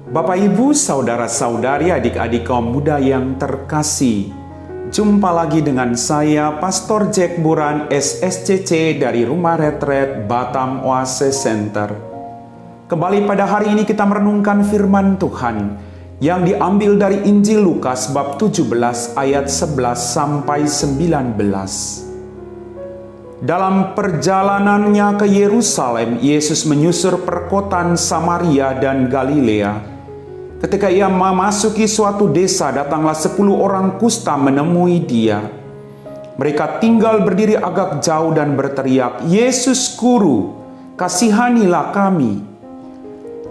Bapak, Ibu, saudara-saudari, adik-adik kaum muda yang terkasih, jumpa lagi dengan saya, Pastor Jack Buran, SSCC dari Rumah Retret Batam Oase Center. Kembali pada hari ini kita merenungkan firman Tuhan yang diambil dari Injil Lukas bab 17 ayat 11 sampai 19. Dalam perjalanannya ke Yerusalem, Yesus menyusur perkotaan Samaria dan Galilea. Ketika ia memasuki suatu desa, datanglah 10 orang kusta menemui dia. Mereka tinggal berdiri agak jauh dan berteriak, "Yesus Guru, kasihanilah kami."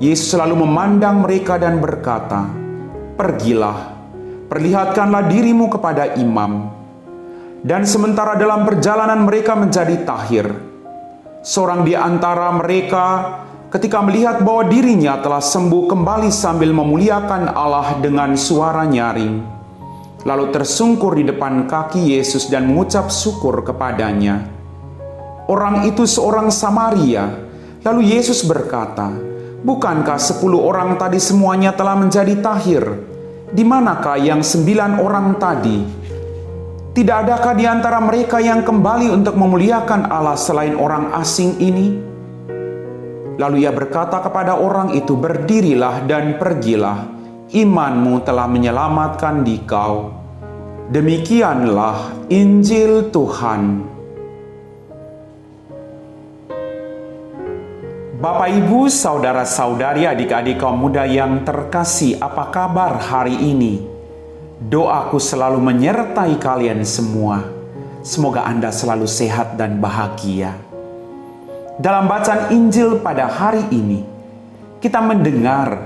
Yesus selalu memandang mereka dan berkata, "Pergilah, perlihatkanlah dirimu kepada imam." Dan sementara dalam perjalanan mereka menjadi tahir, seorang di antara mereka ketika melihat bahwa dirinya telah sembuh kembali sambil memuliakan Allah dengan suara nyaring, lalu tersungkur di depan kaki Yesus dan mengucap syukur kepadanya. Orang itu seorang Samaria. Lalu Yesus berkata, "Bukankah 10 orang tadi semuanya telah menjadi tahir? Di manakah yang 9 orang tadi? Tidak adakah di antara mereka yang kembali untuk memuliakan Allah selain orang asing ini?" Lalu ia berkata kepada orang itu, "Berdirilah dan pergilah, imanmu telah menyelamatkan dikau." Demikianlah Injil Tuhan. Bapak, Ibu, saudara-saudari, adik-adik kaum muda yang terkasih, apa kabar hari ini? Doaku selalu menyertai kalian semua. Semoga Anda selalu sehat dan bahagia. Dalam bacaan Injil pada hari ini, kita mendengar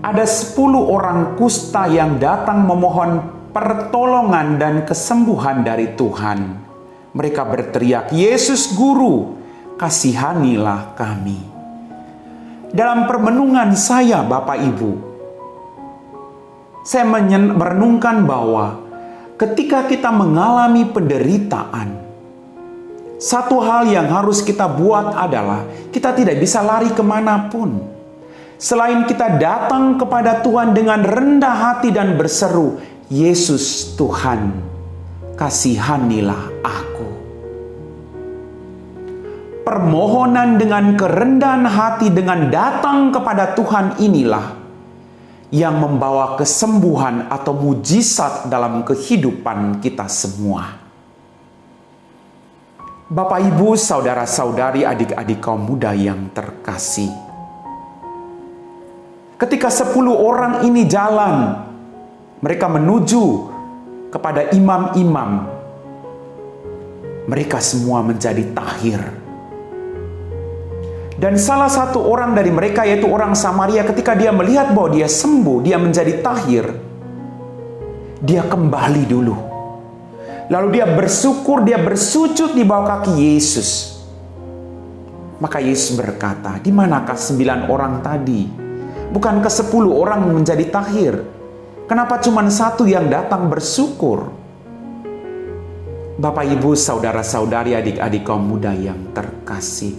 ada 10 orang kusta yang datang memohon pertolongan dan kesembuhan dari Tuhan. Mereka berteriak, "Yesus Guru, kasihanilah kami." Dalam permenungan saya, Bapak Ibu, saya merenungkan bahwa ketika kita mengalami penderitaan, satu hal yang harus kita buat adalah kita tidak bisa lari kemanapun. Selain kita datang kepada Tuhan dengan rendah hati dan berseru, "Yesus Tuhan, kasihanilah aku." Permohonan dengan kerendahan hati dengan datang kepada Tuhan inilah yang membawa kesembuhan atau mujizat dalam kehidupan kita semua. Bapak, Ibu, saudara-saudari, adik-adik kaum muda yang terkasih. Ketika 10 orang ini jalan, mereka menuju kepada imam-imam. Mereka semua menjadi tahir. Dan salah satu orang dari mereka, yaitu orang Samaria, ketika dia melihat bahwa dia sembuh, dia menjadi tahir, dia kembali dulu. Lalu dia bersyukur, dia bersujud di bawah kaki Yesus. Maka Yesus berkata, "Di manakah 9 orang tadi? Bukankah 10 orang menjadi tahir? Kenapa cuma 1 yang datang bersyukur?" Bapak, Ibu, saudara-saudari, adik-adik kaum muda yang terkasih.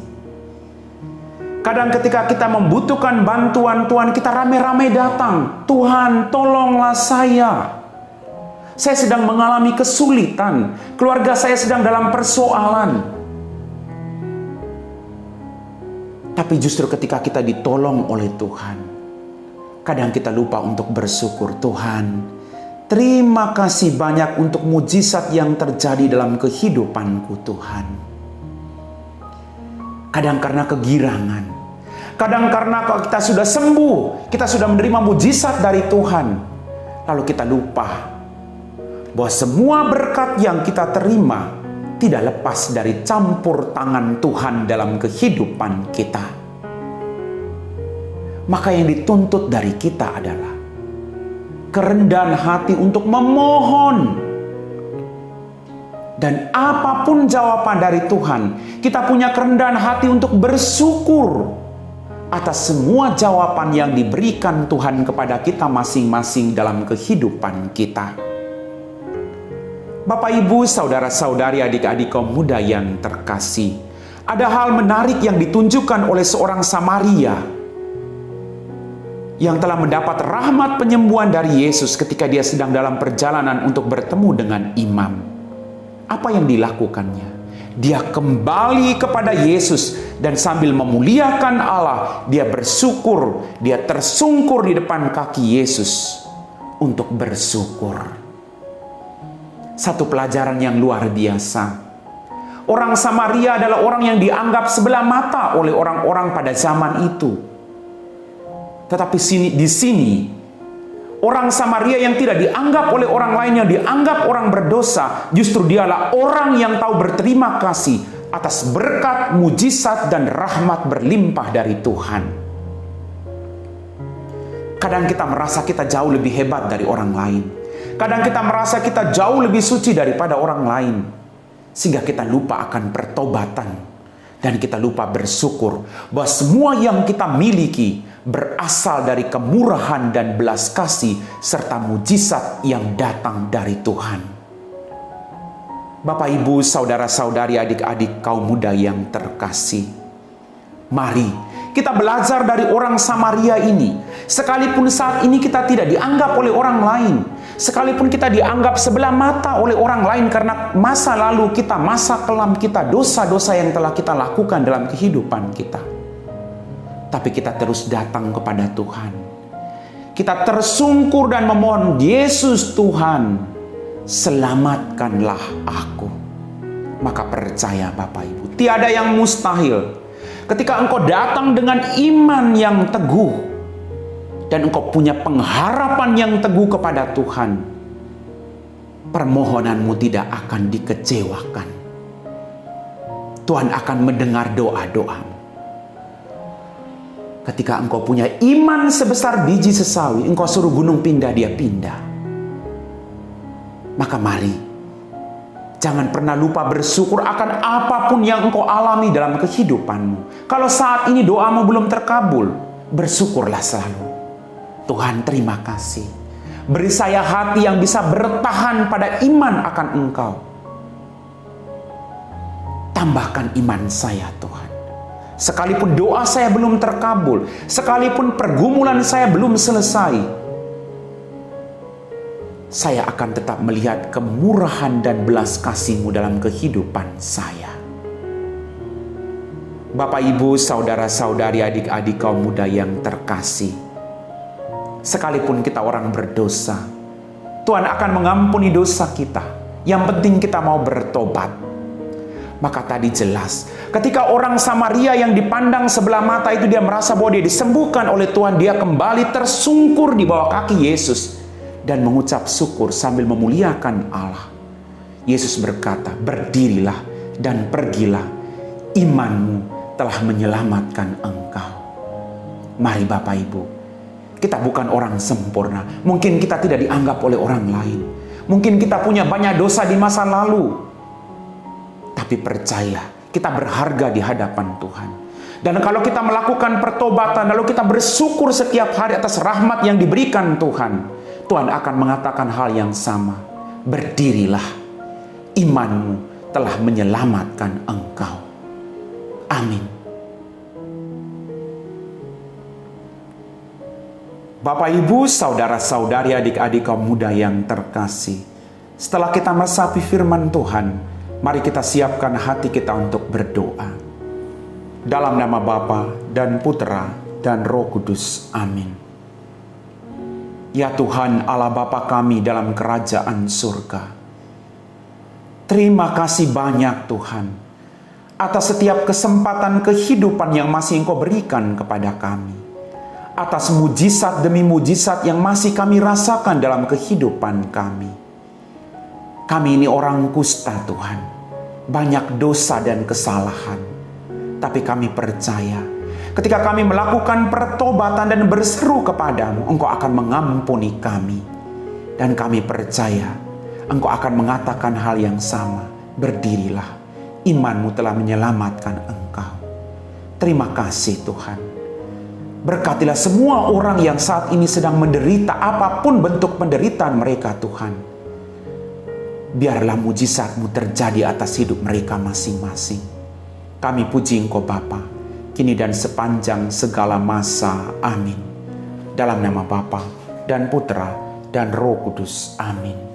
Kadang ketika kita membutuhkan bantuan Tuhan, kita rame-rame datang. "Tuhan, tolonglah saya. Saya sedang mengalami kesulitan. Keluarga saya sedang dalam persoalan." Tapi justru ketika kita ditolong oleh Tuhan, kadang kita lupa untuk bersyukur. "Tuhan, terima kasih banyak untuk mujizat yang terjadi dalam kehidupanku, Tuhan." Kadang karena kegirangan, kadang karena kalau kita sudah sembuh, kita sudah menerima mujizat dari Tuhan, lalu kita lupa bahwa semua berkat yang kita terima tidak lepas dari campur tangan Tuhan dalam kehidupan kita. Maka yang dituntut dari kita adalah kerendahan hati untuk memohon. Dan apapun jawaban dari Tuhan, kita punya kerendahan hati untuk bersyukur atas semua jawaban yang diberikan Tuhan kepada kita masing-masing dalam kehidupan kita. Bapak, Ibu, saudara-saudari, adik-adik kaum muda yang terkasih, ada hal menarik yang ditunjukkan oleh seorang Samaria yang telah mendapat rahmat penyembuhan dari Yesus ketika dia sedang dalam perjalanan untuk bertemu dengan imam. Apa yang dilakukannya? Dia kembali kepada Yesus dan sambil memuliakan Allah, dia bersyukur, dia tersungkur di depan kaki Yesus untuk bersyukur. Satu pelajaran yang luar biasa. Orang Samaria adalah orang yang dianggap sebelah mata oleh orang-orang pada zaman itu. Tetapi di sini, orang Samaria yang tidak dianggap oleh orang lain, yang dianggap orang berdosa, justru dialah orang yang tahu berterima kasih atas berkat, mujizat, dan rahmat berlimpah dari Tuhan. Kadang kita merasa kita jauh lebih hebat dari orang lain. Kadang kita merasa kita jauh lebih suci daripada orang lain. Sehingga kita lupa akan pertobatan. Dan kita lupa bersyukur bahwa semua yang kita miliki berasal dari kemurahan dan belas kasih serta mujizat yang datang dari Tuhan. Bapak, Ibu, saudara-saudari, adik-adik kaum muda yang terkasih, mari kita belajar dari orang Samaria ini. Sekalipun saat ini kita tidak dianggap oleh orang lain, sekalipun kita dianggap sebelah mata oleh orang lain karena masa lalu kita, masa kelam kita, dosa-dosa yang telah kita lakukan dalam kehidupan kita, tapi kita terus datang kepada Tuhan. Kita tersungkur dan memohon, Yesus Tuhan, selamatkanlah aku. Maka percaya Bapak Ibu, tiada yang mustahil. Ketika engkau datang dengan iman yang teguh, dan engkau punya pengharapan yang teguh kepada Tuhan, permohonanmu tidak akan dikecewakan. Tuhan akan mendengar doa-doamu. Ketika engkau punya iman sebesar biji sesawi, engkau suruh gunung pindah, dia pindah. Maka mari, jangan pernah lupa bersyukur akan apapun yang engkau alami dalam kehidupanmu. Kalau saat ini doamu belum terkabul, bersyukurlah selalu. Tuhan, terima kasih. Beri saya hati yang bisa bertahan pada iman akan Engkau. Tambahkan iman saya, Tuhan. Sekalipun doa saya belum terkabul, sekalipun pergumulan saya belum selesai, saya akan tetap melihat kemurahan dan belas kasih-Mu dalam kehidupan saya. Bapak, Ibu, saudara-saudari, adik-adik kaum muda yang terkasih, sekalipun kita orang berdosa, Tuhan akan mengampuni dosa kita. Yang penting kita mau bertobat. Maka tadi jelas, ketika orang Samaria yang dipandang sebelah mata itu, dia merasa bahwa dia disembuhkan oleh Tuhan, dia kembali tersungkur di bawah kaki Yesus dan mengucap syukur sambil memuliakan Allah. Yesus berkata, berdirilah dan pergilah, imanmu telah menyelamatkan engkau. Mari Bapak Ibu, kita bukan orang sempurna. Mungkin kita tidak dianggap oleh orang lain. Mungkin kita punya banyak dosa di masa lalu. Tapi percaya, kita berharga di hadapan Tuhan. Dan kalau kita melakukan pertobatan, lalu kita bersyukur setiap hari atas rahmat yang diberikan Tuhan, Tuhan akan mengatakan hal yang sama. Berdirilah, imanmu telah menyelamatkan engkau. Amin. Bapak, Ibu, saudara-saudari, adik-adik kaum muda yang terkasih, setelah kita meresapi firman Tuhan, mari kita siapkan hati kita untuk berdoa. Dalam nama Bapa dan Putra dan Roh Kudus. Amin. Ya Tuhan Allah Bapa kami dalam kerajaan surga, terima kasih banyak Tuhan atas setiap kesempatan kehidupan yang masih Engkau berikan kepada kami, atas mujizat demi mujizat yang masih kami rasakan dalam kehidupan kami. Kami ini orang kusta Tuhan, banyak dosa dan kesalahan. Tapi kami percaya, ketika kami melakukan pertobatan dan berseru kepadamu, Engkau akan mengampuni kami. Dan kami percaya, Engkau akan mengatakan hal yang sama. Berdirilah, imanmu telah menyelamatkan engkau. Terima kasih Tuhan. Berkatilah semua orang yang saat ini sedang menderita, apapun bentuk penderitaan mereka Tuhan. Biarlah mujizat-Mu terjadi atas hidup mereka masing-masing. Kami puji Engkau Bapa, kini dan sepanjang segala masa. Amin. Dalam nama Bapa dan Putra dan Roh Kudus. Amin.